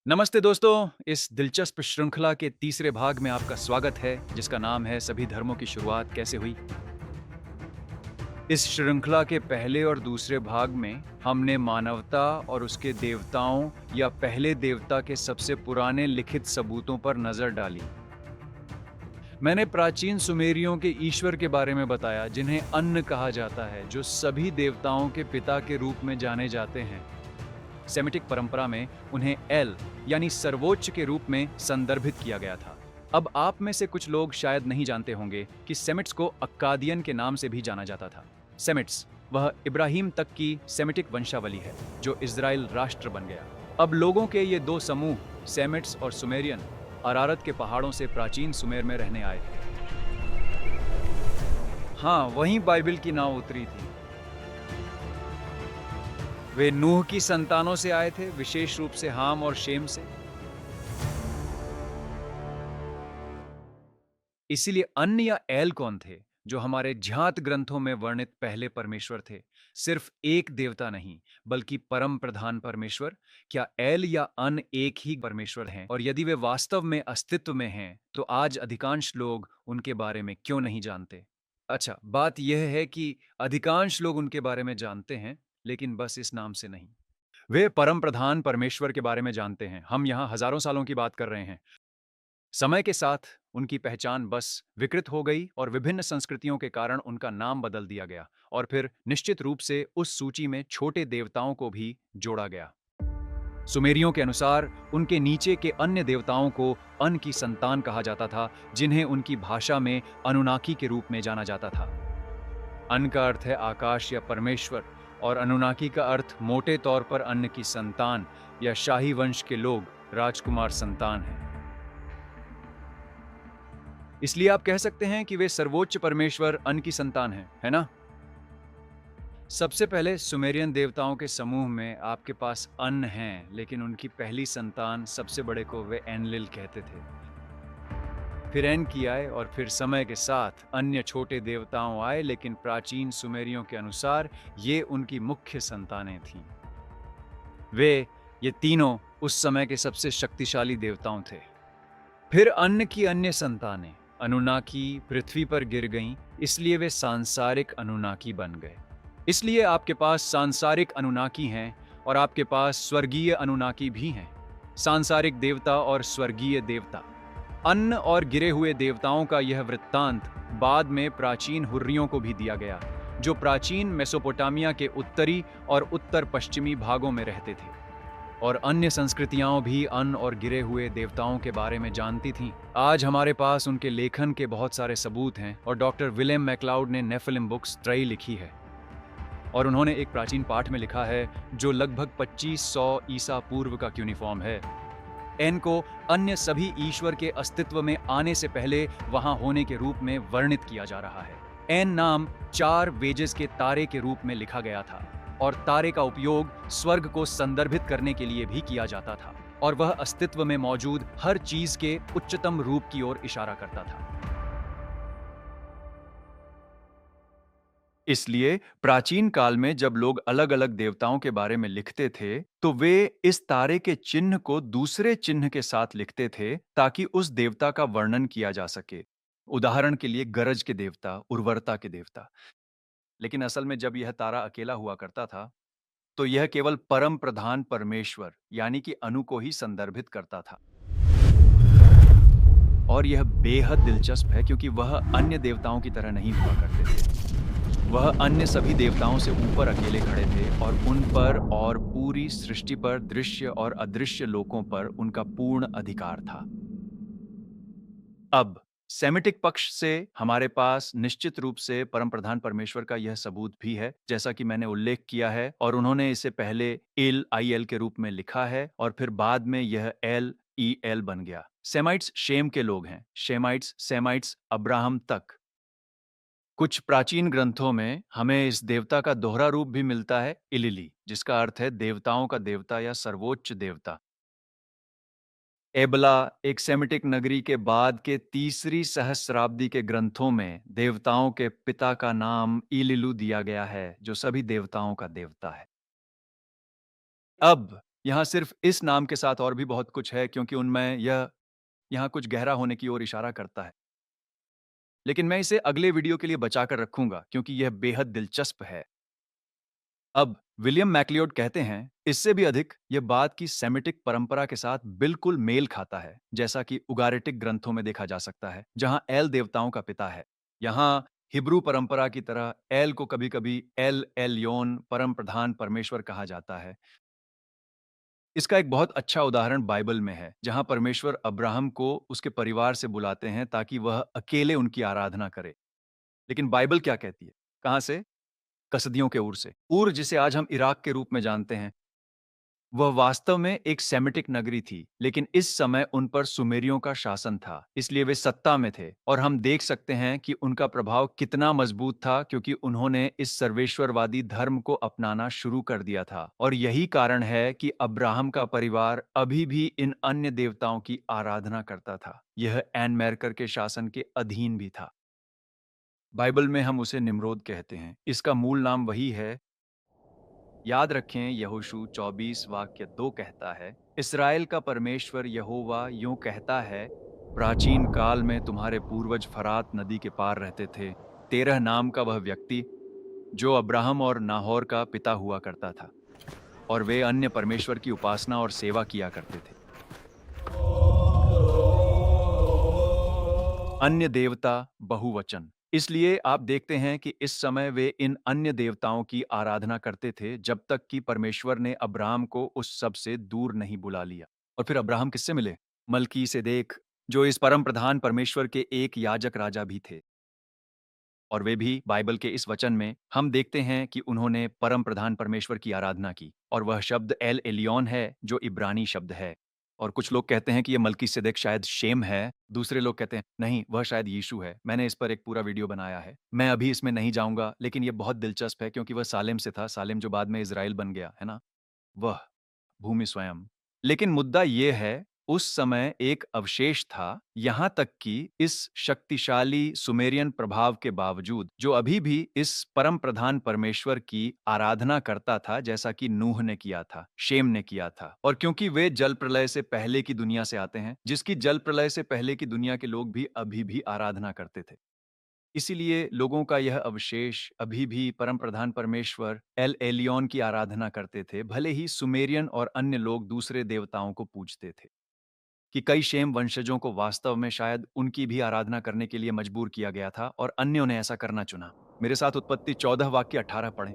नमस्ते दोस्तों, इस दिलचस्प श्रृंखला के तीसरे भाग में आपका स्वागत है, जिसका नाम है सभी धर्मों की शुरुआत कैसे हुई। इस श्रृंखला के पहले और दूसरे भाग में हमने मानवता और उसके देवताओं या पहले देवता के सबसे पुराने लिखित सबूतों पर नजर डाली। मैंने प्राचीन सुमेरियों के ईश्वर के बारे में बताया, जिन्हें अन्न कहा जाता है, जो सभी देवताओं के पिता के रूप में जाने जाते हैं। सेमिटिक परंपरा में उन्हें एल यानी सर्वोच्च के रूप में संदर्भित किया गया था। अब आप में से कुछ लोग शायद नहीं जानते होंगे कि सेमिट्स को अक्कादियन के नाम से भी जाना जाता था। सेमिट्स वह इब्राहिम तक की सेमिटिक वंशावली है, जो इज़राइल राष्ट्र बन गया। अब लोगों के ये दो समूह, सेमिट्स और सुमेरियन, अरारत के पहाड़ों से प्राचीन सुमेर में रहने आए थे। हाँ, वहीं बाइबिल की नाव उतरी थी। वे नूह की संतानों से आए थे, विशेष रूप से हाम और शेम से। इसीलिए अन्य या एल कौन थे, जो हमारे ज्ञात ग्रंथों में वर्णित पहले परमेश्वर थे? सिर्फ एक देवता नहीं, बल्कि परम प्रधान परमेश्वर। क्या एल या अन एक ही परमेश्वर हैं? और यदि वे वास्तव में अस्तित्व में हैं, तो आज अधिकांश लोग उनके बारे में क्यों नहीं जानते? अच्छा, बात यह है कि अधिकांश लोग उनके बारे में जानते हैं, लेकिन बस इस नाम से नहीं। वे परम प्रधान परमेश्वर के बारे में जानते हैं। हम यहाँ हजारों सालों की बात कर रहे हैं। समय के साथ उनकी पहचान बस विकृत हो गई और विभिन्न संस्कृतियों के कारण उनका नाम बदल दिया गया, और फिर निश्चित रूप से उस सूची में छोटे देवताओं को भी जोड़ा गया। सुमेरियों के अनुसार उनके नीचे के अन्य देवताओं को अन की संतान कहा जाता था, जिन्हें उनकी भाषा में अनुनाकी के रूप में जाना जाता था। अन का अर्थ है आकाश या परमेश्वर, और अनुनाकी का अर्थ मोटे तौर पर अन्न की संतान या शाही वंश के लोग, राजकुमार संतान है। इसलिए आप कह सकते हैं कि वे सर्वोच्च परमेश्वर अन की संतान हैं, है ना? सबसे पहले सुमेरियन देवताओं के समूह में आपके पास अन हैं, लेकिन उनकी पहली संतान सबसे बड़े को वे एनलिल कहते थे। फिर एन की आए, और फिर समय के साथ अन्य छोटे देवताओं आए, लेकिन प्राचीन सुमेरियों के अनुसार ये उनकी मुख्य संतानें थीं। वे ये तीनों उस समय के सबसे शक्तिशाली देवताओं थे। फिर अन्न की अन्य संतानें अनुनाकी पृथ्वी पर गिर गईं, इसलिए वे सांसारिक अनुनाकी बन गए। इसलिए आपके पास सांसारिक अनुनाकी हैं, और आपके पास स्वर्गीय अनुनाकी भी हैं। सांसारिक देवता और स्वर्गीय देवता। अन्न और गिरे हुए देवताओं का यह वृत्तांत बाद में प्राचीन हुर्रियों को भी दिया गया, जो प्राचीन मेसोपोटामिया के उत्तरी और उत्तर पश्चिमी भागों में रहते थे। और अन्य संस्कृतियां भी अन्न और गिरे हुए देवताओं के बारे में जानती थीं। आज हमारे पास उनके लेखन के बहुत सारे सबूत हैं, और डॉक्टर विलियम मैक्लाउड ने नेफिलिम बुक्स त्रयी लिखी है, और उन्होंने एक प्राचीन पाठ में लिखा है, जो लगभग 2500 ईसा पूर्व का क्यूनिफॉर्म है। एन को अन्य सभी ईश्वर के अस्तित्व में आने से पहले वहां होने के रूप में वर्णित किया जा रहा है। एन नाम 4 वेजेस के तारे के रूप में लिखा गया था, और तारे का उपयोग स्वर्ग को संदर्भित करने के लिए भी किया जाता था, और वह अस्तित्व में मौजूद हर चीज के उच्चतम रूप की ओर इशारा करता था। इसलिए प्राचीन काल में जब लोग अलग-अलग देवताओं के बारे में लिखते थे, तो वे इस तारे के चिन्ह को दूसरे चिन्ह के साथ लिखते थे, ताकि उस देवता का वर्णन किया जा सके। उदाहरण के लिए गरज के देवता, उर्वरता के देवता। लेकिन असल में जब यह तारा अकेला हुआ करता था, तो यह केवल परम प्रधान परमेश्वर यानी कि अनु को ही संदर्भित करता था। और यह बेहद दिलचस्प है, क्योंकि वह अन्य देवताओं की तरह नहीं हुआ करते थे। वह अन्य सभी देवताओं से ऊपर अकेले खड़े थे, और उन पर और पूरी सृष्टि पर दृश्य और अदृश्य लोकों पर उनका पूर्ण अधिकार था। अब सेमिटिक पक्ष से हमारे पास निश्चित रूप से परम प्रधान परमेश्वर का यह सबूत भी है, जैसा कि मैंने उल्लेख किया है, और उन्होंने इसे पहले एल आई एल के रूप में लिखा है, और फिर बाद में यह एल ई एल बन गया। सेमाइट्स शेम के लोग हैं। सेमाइट्स अब्राहम तक। कुछ प्राचीन ग्रंथों में हमें इस देवता का दोहरा रूप भी मिलता है, इलिली, जिसका अर्थ है देवताओं का देवता या सर्वोच्च देवता। एबला, एक सेमिटिक नगरी के बाद के तीसरी सहस्राब्दी के ग्रंथों में देवताओं के पिता का नाम इलिलु दिया गया है, जो सभी देवताओं का देवता है। अब यहाँ सिर्फ इस नाम के साथ और भी बहुत कुछ है, क्योंकि उनमें यह यहाँ कुछ गहरा होने की ओर इशारा करता है। लेकिन मैं इसे अगले वीडियो के लिए बचा कर रखूंगा, क्योंकि यह बेहद दिलचस्प है। अब विलियम मैक्लियोड कहते हैं, इससे भी अधिक यह बात की सेमिटिक परंपरा के साथ बिल्कुल मेल खाता है, जैसा कि उगारेटिक ग्रंथों में देखा जा सकता है, जहां एल देवताओं का पिता है। यहाँ हिब्रू परंपरा की तरह एल को कभी-कभी एल एलयोन परम प्रधान परमेश्वर कहा जाता है। इसका एक बहुत अच्छा उदाहरण बाइबल में है, जहां परमेश्वर अब्राहम को उसके परिवार से बुलाते हैं ताकि वह अकेले उनकी आराधना करे। लेकिन बाइबल क्या कहती है? कहां से? कसदियों के ऊर से। ऊर जिसे आज हम इराक के रूप में जानते हैं, वह वास्तव में एक सेमिटिक नगरी थी, लेकिन इस समय उन पर सुमेरियों का शासन था, इसलिए वे सत्ता में थे। और हम देख सकते हैं कि उनका प्रभाव कितना मजबूत था, क्योंकि उन्होंने इस सर्वेश्वरवादी धर्म को अपनाना शुरू कर दिया था। और यही कारण है कि अब्राहम का परिवार अभी भी इन अन्य देवताओं की आराधना करता था। यह एन मैरकर के शासन के अधीन भी था। बाइबल में हम उसे निम्रोद कहते हैं। इसका मूल नाम वही है। याद रखें, यहोशू 24 वाक्य 2 कहता है, इसराइल का परमेश्वर यहोवा यूं कहता है, प्राचीन काल में तुम्हारे पूर्वज फरात नदी के पार रहते थे। तेरह नाम का वह व्यक्ति जो अब्राहम और नाहोर का पिता हुआ करता था, और वे अन्य परमेश्वर की उपासना और सेवा किया करते थे। अन्य देवता बहुवचन। इसलिए आप देखते हैं कि इस समय वे इन अन्य देवताओं की आराधना करते थे, जब तक कि परमेश्वर ने अब्राहम को उस सब से दूर नहीं बुला लिया। और फिर अब्राहम किससे मिले? मल्कीसेदेक, जो इस परम प्रधान परमेश्वर के एक याजक राजा भी थे। और वे भी बाइबल के इस वचन में हम देखते हैं कि उन्होंने परम प्रधान परमेश्वर की आराधना की, और वह शब्द एल एलियन है, जो इब्रानी शब्द है। और कुछ लोग कहते हैं कि यह मल्कीसेदेक शायद शेम है, दूसरे लोग कहते हैं नहीं, वह शायद यीशु है। मैंने इस पर एक पूरा वीडियो बनाया है, मैं अभी इसमें नहीं जाऊंगा, लेकिन यह बहुत दिलचस्प है क्योंकि वह सालेम से था, सालेम जो बाद में इज़राइल बन गया, है ना? वह भूमि स्वयं। लेकिन मुद्दा ये है, उस समय एक अवशेष था, यहाँ तक कि इस शक्तिशाली सुमेरियन प्रभाव के बावजूद, जो अभी भी इस परम प्रधान परमेश्वर की आराधना करता था, जैसा कि नूह ने किया था, शेम ने किया था। और क्योंकि वे जल प्रलय से पहले की दुनिया से आते हैं, जिसकी जल प्रलय से पहले की दुनिया के लोग भी अभी भी आराधना करते थे। इसीलिए लोगों का यह अवशेष अभी भी परम प्रधान परमेश्वर एल एलियन की आराधना करते थे, भले ही सुमेरियन और अन्य लोग दूसरे देवताओं को पूजते थे। कि कई शेम वंशजों को वास्तव में शायद उनकी भी आराधना करने के लिए मजबूर किया गया था, और अन्यों ने ऐसा करना चुना। मेरे साथ उत्पत्ति 14 वाक्य 18 पढ़ें।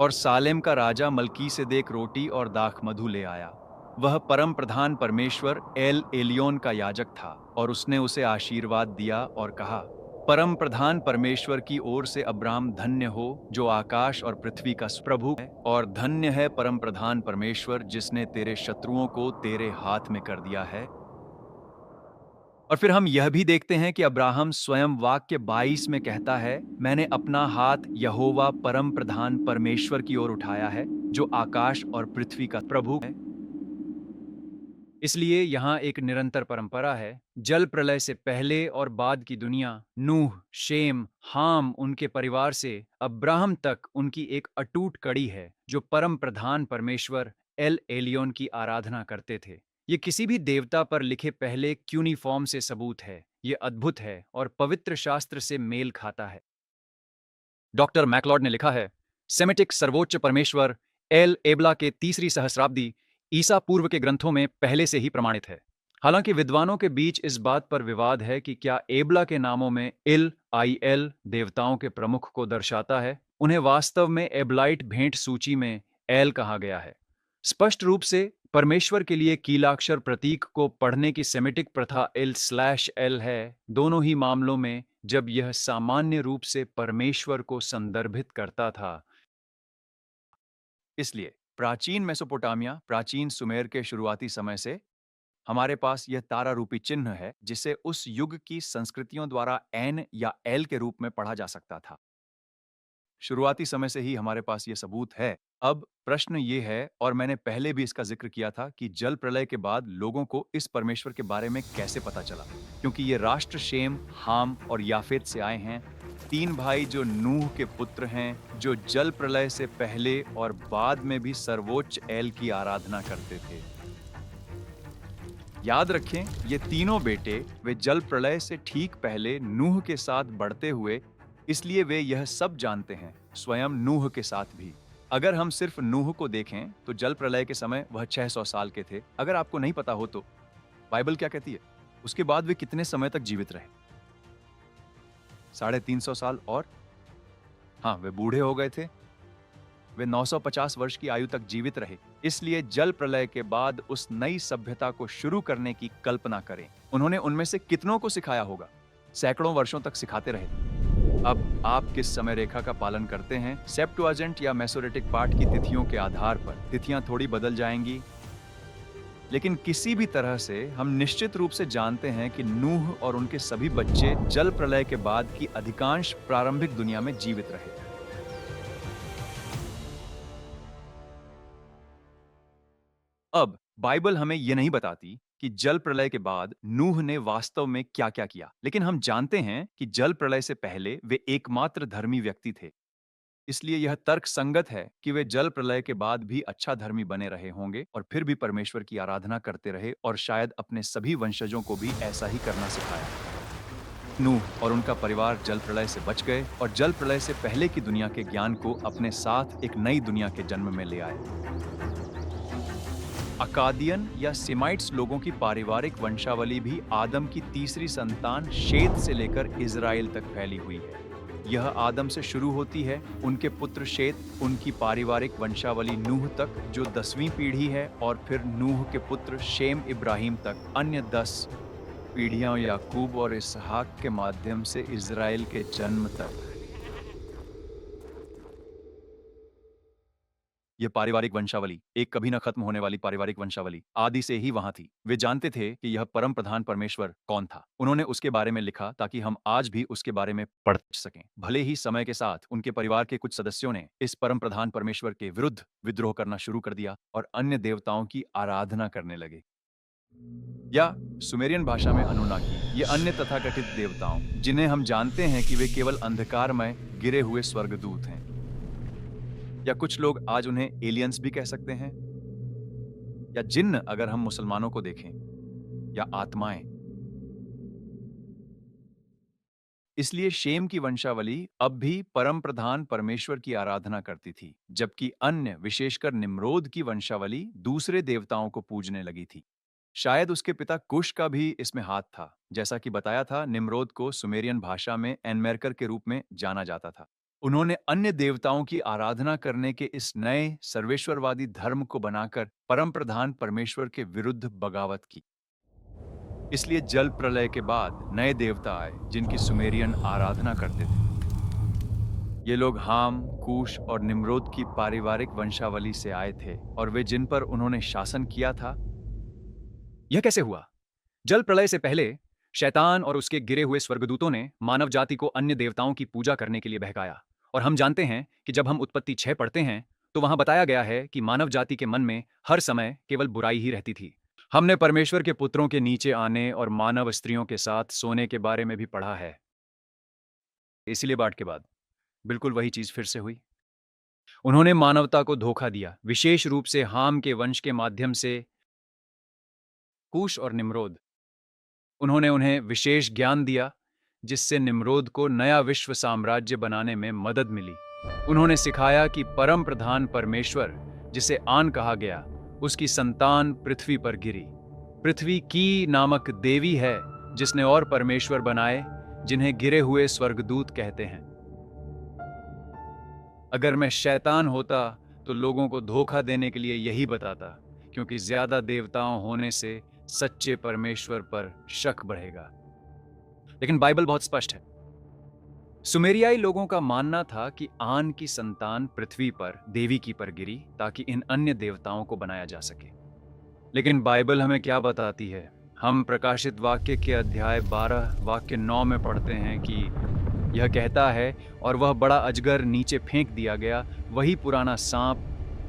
और सालेम का राजा मलकी से देख रोटी और दाख मधु ले आया। वह परम प्रधान परमेश्वर एल एलियोन का याजक था, और उसने उसे आशीर्वाद दिया और कहा, परम प्रधान परमेश्वर की ओर से अब्राम धन्य हो, जो आकाश और पृथ्वी का प्रभु है, और धन्य है परम प्रधान परमेश्वर जिसने तेरे शत्रुओं को तेरे हाथ में कर दिया है। और फिर हम यह भी देखते हैं कि अब्राहम स्वयं वाक्य 22 में कहता है, मैंने अपना हाथ यहोवा परम प्रधान परमेश्वर की ओर उठाया है, जो आकाश और पृथ्वी का प्रभु है। इसलिए यहाँ एक निरंतर परंपरा है। जल प्रलय से पहले और बाद की दुनिया, नूह, शेम, हाम, उनके परिवार से अब्राहम तक उनकी एक अटूट कड़ी है, जो परम प्रधान परमेश्वर एल एलियोन की आराधना करते थे। ये किसी भी देवता पर लिखे पहले क्यूनिफॉर्म से सबूत है। ये अद्भुत है और पवित्र शास्त्र से मेल खाता है। डॉक्टर मैकलॉड ने लिखा है, सेमेटिक सर्वोच्च परमेश्वर एल एबला के तीसरी सहस्राब्दी ईसा पूर्व के ग्रंथों में पहले से ही प्रमाणित है। हालांकि विद्वानों के बीच इस बात पर विवाद है कि क्या एबला के नामों में इल आई एल देवताओं के प्रमुख को दर्शाता है। उन्हें वास्तव में एबलाइट भेंट सूची में एल कहा गया है। स्पष्ट रूप से परमेश्वर के लिए कीलाक्षर प्रतीक को पढ़ने की सेमेटिक प्रथा एल है। दोनों ही मामलों में जब यह सामान्य रूप से परमेश्वर को संदर्भित करता था। इसलिए प्राचीन मेसोपोटामिया, प्राचीन सुमेर के शुरुआती समय से हमारे पास यह तारा रूपी चिन्ह है, जिसे उस युग की संस्कृतियों द्वारा एन या एल के रूप में पढ़ा जा सकता था। शुरुआती समय से ही हमारे पास ये सबूत है। अब प्रश्न ये है, और मैंने पहले भी इसका जिक्र किया था, कि जल प्रलय के बाद लोगों को इस परमेश्वर के बारे में कैसे पता चला? क्योंकि ये राष्ट्र शेम, हाम और याफेत से आए हैं, 3 भाई जो नूह के पुत्र हैं, जो जल प्रलय से पहले और बाद में भी सर्वोच्च एल की आराधना करते थे। याद रखें, ये तीनों बेटे वे जल प्रलय से ठीक पहले नूह के साथ बढ़ते हुए, इसलिए वे यह सब जानते हैं, स्वयं नूह के साथ भी। अगर हम सिर्फ नूह को देखें तो जल प्रलय के समय वह 600 साल के थे। अगर आपको नहीं पता हो तो बाइबल क्या कहती है? उसके बाद वे कितने समय तक जीवित रहे? 350 साल। और हाँ, वे बूढ़े हो गए थे। वे 950 वर्ष की आयु तक जीवित रहे। इसलिए जल प्रलय के बाद उस नई सभ्यता को शुरू करने की कल्पना करें। उन्होंने उनमें से कितनों को सिखाया होगा? सैकड़ों वर्षों तक सिखाते रहे। अब आप किस समय रेखा का पालन करते हैं? सेप्टुअजिंट या मेसोरेटिक पाठ की तिथियों के आधार पर तिथियां थोड़ी बदल जाएंगी, लेकिन किसी भी तरह से हम निश्चित रूप से जानते हैं कि नूह और उनके सभी बच्चे जल प्रलय के बाद की अधिकांश प्रारंभिक दुनिया में जीवित रहे। अब बाइबल हमें यह नहीं बताती कि जल प्रलय के बाद नूह ने वास्तव में क्या-क्या किया, लेकिन हम जानते हैं कि जल प्रलय से पहले वे एकमात्र धर्मी व्यक्ति थे। इसलिए यह तर्क संगत है कि वे जल प्रलय के बाद भी अच्छा धर्मी बने रहे होंगे और फिर भी परमेश्वर की आराधना करते रहे, और शायद अपने सभी वंशजों को भी ऐसा ही करना सिखाया। नूह और उनका परिवार जल प्रलय से बच गए और जल प्रलय से पहले की दुनिया के ज्ञान को अपने साथ एक नई दुनिया के जन्म में ले आए। अकादियन या सेमाइट्स लोगों की पारिवारिक वंशावली भी आदम की तीसरी संतान शेत से लेकर इजराइल तक फैली हुई है। यह आदम से शुरू होती है, उनके पुत्र शेत, उनकी पारिवारिक वंशावली नूह तक जो 10वीं पीढ़ी है, और फिर नूह के पुत्र शेम इब्राहिम तक, अन्य 10 पीढ़ियां याकूब और इसहाक के माध्यम से इजराइल के जन्म तक। यह पारिवारिक वंशावली, एक कभी न खत्म होने वाली पारिवारिक वंशावली, आदि से ही वहां थी। वे जानते थे कि यह परम प्रधान परमेश्वर कौन था। उन्होंने उसके बारे में लिखा ताकि हम आज भी उसके बारे में पढ़ सकें। भले ही समय के साथ उनके परिवार के कुछ सदस्यों ने इस परम प्रधान परमेश्वर के विरुद्ध विद्रोह करना शुरू कर दिया और अन्य देवताओं की आराधना करने लगे, या सुमेरियन भाषा में अनुनाकी, ये अन्य तथाकथित देवताओं, जिन्हें हम जानते हैं कि वे केवल अंधकारमय गिरे हुए स्वर्गदूत हैं, या कुछ लोग आज उन्हें एलियंस भी कह सकते हैं, या जिन्न अगर हम मुसलमानों को देखें, या आत्माएं। इसलिए शेम की वंशावली अब भी परम प्रधान परमेश्वर की आराधना करती थी, जबकि अन्य, विशेषकर निम्रोद की वंशावली दूसरे देवताओं को पूजने लगी थी। शायद उसके पिता कुश का भी इसमें हाथ था। जैसा कि बताया था, निम्रोद को सुमेरियन भाषा में एनमेरकर के रूप में जाना जाता था। उन्होंने अन्य देवताओं की आराधना करने के इस नए सर्वेश्वरवादी धर्म को बनाकर परम प्रधान परमेश्वर के विरुद्ध बगावत की। इसलिए जल प्रलय के बाद नए देवता आए जिनकी सुमेरियन आराधना करते थे। ये लोग हाम, कूश और निम्रोद की पारिवारिक वंशावली से आए थे, और वे जिन पर उन्होंने शासन किया था। यह कैसे हुआ? जल प्रलय से पहले शैतान और उसके गिरे हुए स्वर्गदूतों ने मानव जाति को अन्य देवताओं की पूजा करने के लिए बहकाया, और हम जानते हैं कि जब हम उत्पत्ति 6 पढ़ते हैं तो वहां बताया गया है कि मानव जाति के मन में हर समय केवल बुराई ही रहती थी। हमने परमेश्वर के पुत्रों के नीचे आने और मानव स्त्रियों के साथ सोने के बारे में भी पढ़ा है। इसीलिए बाढ़ के बाद बिल्कुल वही चीज फिर से हुई। उन्होंने मानवता को धोखा दिया, विशेष रूप से हाम के वंश के माध्यम से कूश और निम्रोद। उन्होंने उन्हें विशेष ज्ञान दिया जिससे निम्रोद को नया विश्व साम्राज्य बनाने में मदद मिली। उन्होंने सिखाया कि परम प्रधान परमेश्वर, जिसे आन कहा गया, उसकी संतान पृथ्वी पर गिरी। पृथ्वी की नामक देवी है जिसने और परमेश्वर बनाए जिन्हें गिरे हुए स्वर्गदूत कहते हैं। अगर मैं शैतान होता तो लोगों को धोखा देने के लिए यही बताता, क्योंकि ज्यादा देवताओं होने से सच्चे परमेश्वर पर शक बढ़ेगा। लेकिन बाइबल बहुत स्पष्ट है। सुमेरियाई लोगों का मानना था कि आन की संतान पृथ्वी पर देवी की पर गिरी ताकि इन अन्य देवताओं को बनाया जा सके। लेकिन बाइबल हमें क्या बताती है? हम प्रकाशित वाक्य के अध्याय 12 वाक्य 9 में पढ़ते हैं कि यह कहता है, और वह बड़ा अजगर नीचे फेंक दिया गया, वही पुराना सांप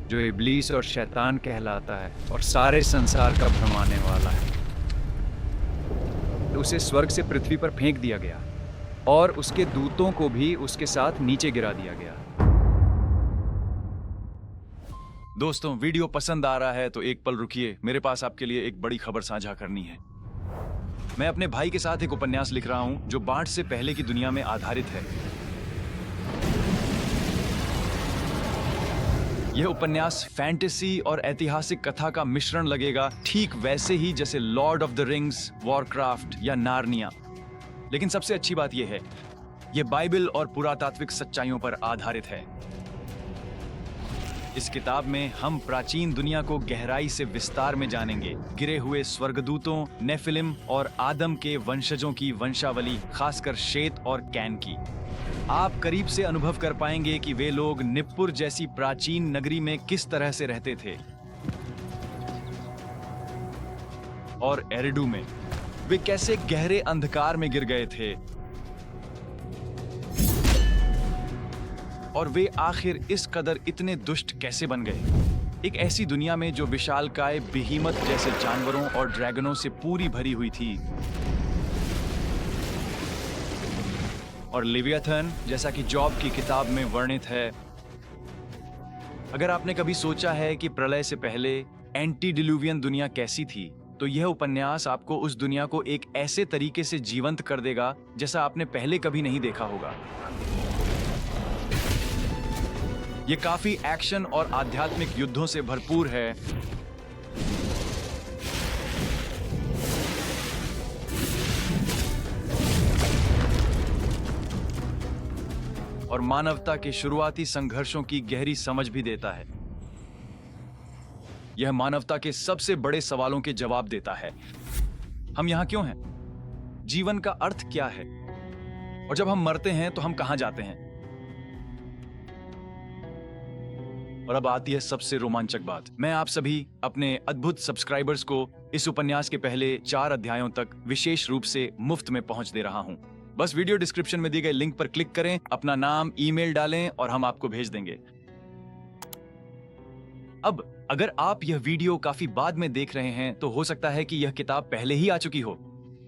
जो इब्लीस और शैतान कहलाता है और सारे संसार का भ्रमाने वाला है। तो उसे स्वर्ग से पृथ्वी पर फेंक दिया गया और उसके दूतों को भी उसके साथ नीचे गिरा दिया गया। दोस्तों, वीडियो पसंद आ रहा है तो एक पल रुकिए, मेरे पास आपके लिए एक बड़ी खबर साझा करनी है। मैं अपने भाई के साथ एक उपन्यास लिख रहा हूं जो बाढ़ से पहले की दुनिया में आधारित है। यह उपन्यास फैंटेसी और ऐतिहासिक कथा का मिश्रण लगेगा, ठीक वैसे ही जैसे Lord of the rings, Warcraft या नार्निया। लेकिन सबसे अच्छी बात यह है, यह बाइबल और पुरातात्विक सच्चाइयों पर आधारित है। इस किताब में हम प्राचीन दुनिया को गहराई से विस्तार में जानेंगे, गिरे हुए स्वर्गदूतों, नेफिलिम और आदम के वंशजों की वंशावली, खासकर शेत और कैन की। आप करीब से अनुभव कर पाएंगे कि वे लोग निप्पुर जैसी प्राचीन नगरी में किस तरह से रहते थे, और एरिडू में वे कैसे गहरे अंधकार में गिर गए थे, और वे आखिर इस कदर इतने दुष्ट कैसे बन गए। एक ऐसी दुनिया में जो विशालकाय बिहीमत जैसे जानवरों और ड्रैगनों से पूरी भरी हुई थी, और लिवियाथन, जैसा कि जॉब की किताब में वर्णित है। अगर आपने कभी सोचा है कि प्रलय से पहले एंटी-डिलुवियन दुनिया कैसी थी, तो यह उपन्यास आपको उस दुनिया को एक ऐसे तरीके से जीवंत कर देगा जैसा आपने पहले कभी नहीं देखा होगा। ये काफी एक्शन और आध्यात्मिक युद्धों से भरपूर है। और मानवता के शुरुआती संघर्षों की गहरी समझ भी देता है। यह मानवता के सबसे बड़े सवालों के जवाब देता है। हम यहां क्यों हैं? जीवन का अर्थ क्या है? और जब हम मरते हैं तो हम कहां जाते हैं? और अब आती है सबसे रोमांचक बात। मैं आप सभी अपने अद्भुत सब्सक्राइबर्स को इस उपन्यास के पहले 4 अध्यायों तक विशेष रूप से मुफ्त में पहुंच दे रहा हूं। बस वीडियो डिस्क्रिप्शन में दी गई लिंक पर क्लिक करें, अपना नाम, ईमेल डालें और हम आपको भेज देंगे। अब अगर आप यह वीडियो काफी बाद में देख रहे हैं तो हो सकता है कि यह किताब पहले ही आ चुकी हो,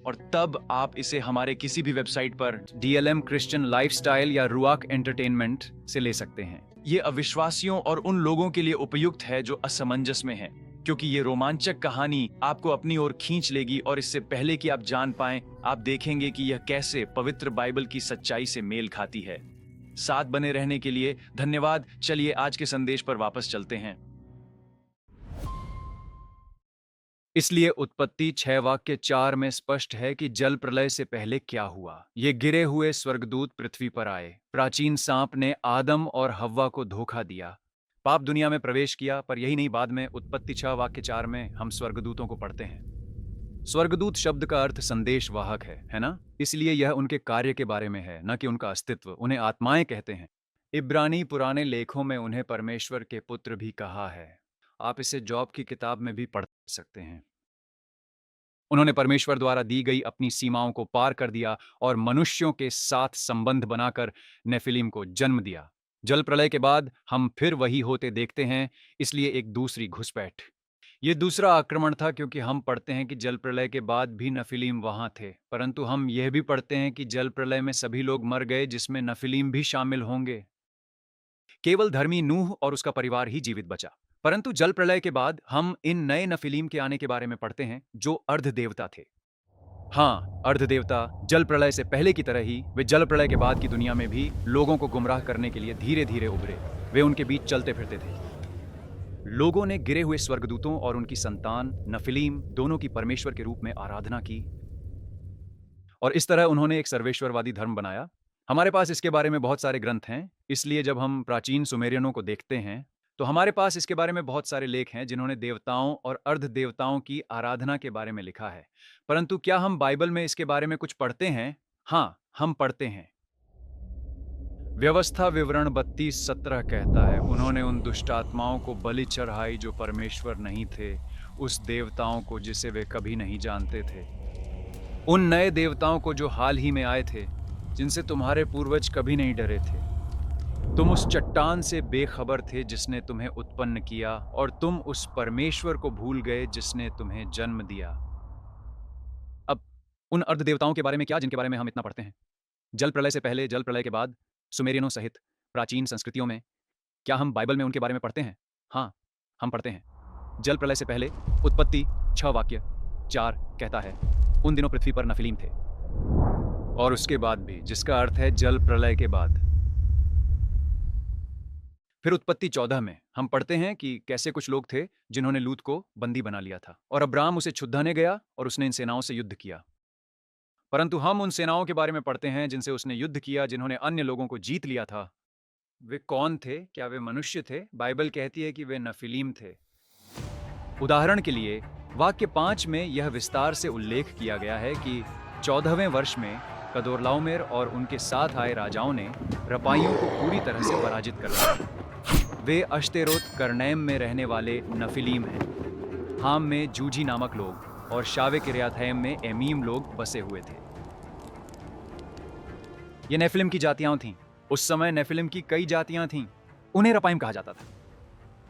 और तब आप इसे हमारे किसी भी वेबसाइट पर DLM क्रिश्चियन लाइफस्टाइल या रुआक एंटरटेनमेंट से ले सकते हैं। ये अविश्वासियों और उन लोगों के लिए उपयुक्त है जो असमंजस में हैं, क्योंकि ये रोमांचक कहानी आपको अपनी ओर खींच लेगी, और इससे पहले कि आप जान पाएं, आप देखेंगे कि यह कैसे पवित्र बाइबल की सच्चाई से मेल खाती है। साथ बने रहने के लिए धन्यवाद। चलिए आज के संदेश पर वापस चलते हैं। इसलिए उत्पत्ति 6 वाक्य 4 में स्पष्ट है कि जल प्रलय से पहले क्या हुआ। ये गिरे हुए स्वर्गदूत पृथ्वी पर आए। प्राचीन सांप ने आदम और हव्वा को धोखा दिया, पाप दुनिया में प्रवेश किया। पर यही नहीं, बाद में उत्पत्ति 6 वाक्य 4 में हम स्वर्गदूतों को पढ़ते हैं। स्वर्गदूत शब्द का अर्थ संदेशवाहक है ना? इसलिए यह उनके कार्य के बारे में है, न कि उनका अस्तित्व। उन्हें आत्माएं कहते हैं। इब्रानी पुराने लेखों में उन्हें परमेश्वर के पुत्र भी कहा है। आप इसे जॉब की किताब में भी पढ़ सकते हैं। उन्होंने परमेश्वर द्वारा दी गई अपनी सीमाओं को पार कर दिया और मनुष्यों के साथ संबंध बनाकर नेफिलीम को जन्म दिया। जल प्रलय के बाद हम फिर वही होते देखते हैं, इसलिए एक दूसरी घुसपैठ। ये दूसरा आक्रमण था, क्योंकि हम पढ़ते हैं कि जल प्रलय के बाद भी नफिलीम वहां थे, परंतु हम यह भी पढ़ते हैं कि जल प्रलय में सभी लोग मर गए, जिसमें नफिलीम भी शामिल होंगे। केवल धर्मी नूह और उसका परिवार ही जीवित बचा। परंतु जल प्रलय के बाद हम इन नए नफिलीम के आने के बारे में पढ़ते हैं, जो अर्ध देवता थे। हाँ, अर्ध देवता जल प्रलय से पहले की तरह ही वे जल प्रलय के बाद की दुनिया में भी लोगों को गुमराह करने के लिए धीरे धीरे उभरे। वे उनके बीच चलते फिरते थे। लोगों ने गिरे हुए स्वर्गदूतों और उनकी संतान नफिलीम दोनों की परमेश्वर के रूप में आराधना की, और इस तरह उन्होंने एक सर्वेश्वरवादी धर्म बनाया। हमारे पास इसके बारे में बहुत सारे ग्रंथ हैं, इसलिए जब हम प्राचीन सुमेरियनों को देखते हैं तो हमारे पास इसके बारे में बहुत सारे लेख हैं जिन्होंने देवताओं और अर्ध देवताओं की आराधना के बारे में लिखा है। परंतु क्या हम बाइबल में इसके बारे में कुछ पढ़ते हैं? हाँ, हम पढ़ते हैं। व्यवस्था विवरण 32:17 कहता है, उन्होंने उन दुष्ट आत्माओं को बलि चढ़ाई जो परमेश्वर नहीं थे, उस देवताओं को जिसे वे कभी नहीं जानते थे, उन नए देवताओं को जो हाल ही में आए थे। जिनसे तुम्हारे पूर्वज कभी नहीं डरे थे। तुम उस चट्टान से बेखबर थे जिसने तुम्हें उत्पन्न किया, और तुम उस परमेश्वर को भूल गए जिसने तुम्हें जन्म दिया। अब उन अर्ध देवताओं के बारे में क्या, जिनके बारे में हम इतना पढ़ते हैं? जल प्रलय से पहले, जल प्रलय के बाद, सुमेरियनों सहित प्राचीन संस्कृतियों में, क्या हम बाइबल में उनके बारे में पढ़ते हैं? हाँ, हम पढ़ते हैं। जल प्रलय से पहले उत्पत्ति 6 वाक्य 4 कहता है, उन दिनों पृथ्वी पर नफिलीम थे। और उसके बाद भी, जिसका अर्थ है जल प्रलय के बाद। फिर उत्पत्ति 14 में हम पढ़ते हैं कि कैसे कुछ लोग थे जिन्होंने लूत को बंदी बना लिया था, और अब्राम उसे छुड़ाने गया और उसने इन सेनाओं से युद्ध किया। परंतु हम उन सेनाओं के बारे में पढ़ते हैं जिनसे उसने युद्ध किया, जिन्होंने अन्य लोगों को जीत लिया था। वे कौन थे? क्या वे मनुष्य थे? बाइबल कहती है कि वे नफिलीम थे। उदाहरण के लिए वाक्य 5 में यह विस्तार से उल्लेख किया गया है कि 14वें वर्ष में कदोरलाओमेर और उनके साथ आए राजाओं ने रपाइयों को पूरी तरह से पराजित कर दिया। वे अश्तेरोत करनैम में रहने वाले नफिलीम हैं। हाम में जूजी नामक लोग और शावे किर्याथैम में एमीम लोग बसे हुए थे। ये नेफिलिम की जातियां थीं। उस समय नेफिलिम की कई जातियां थीं। उन्हें रपाइम कहा जाता था।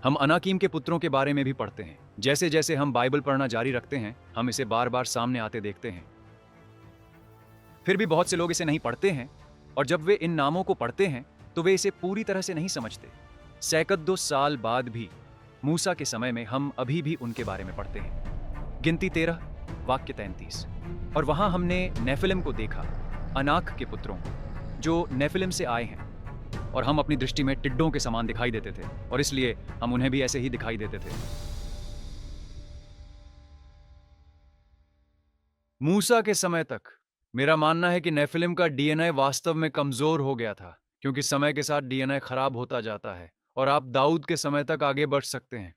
हम अनाकीम के पुत्रों के बारे में भी पढ़ते हैं। जैसे जैसे हम बाइबल पढ़ना जारी रखते हैं, हम इसे बार बार सामने आते देखते हैं। फिर भी बहुत से लोग इसे नहीं पढ़ते हैं, और जब वे इन नामों को पढ़ते हैं तो वे इसे पूरी तरह से नहीं समझते। सैकड़ों साल बाद भी, मूसा के समय में, हम अभी भी उनके बारे में पढ़ते हैं। गिनती 13 वाक्य 33। और वहां हमने नेफिलिम को देखा, अनाक के पुत्रों को, जो नेफिलिम से आए हैं। और हम अपनी दृष्टि में टिड्डों के समान दिखाई देते थे, और इसलिए हम उन्हें भी ऐसे ही दिखाई देते थे। मूसा के समय तक मेरा मानना है कि नेफिलिम का डीएनए वास्तव में कमजोर हो गया था, क्योंकि समय के साथ डीएनए खराब होता जाता है। और आप दाऊद के समय तक आगे बढ़ सकते हैं,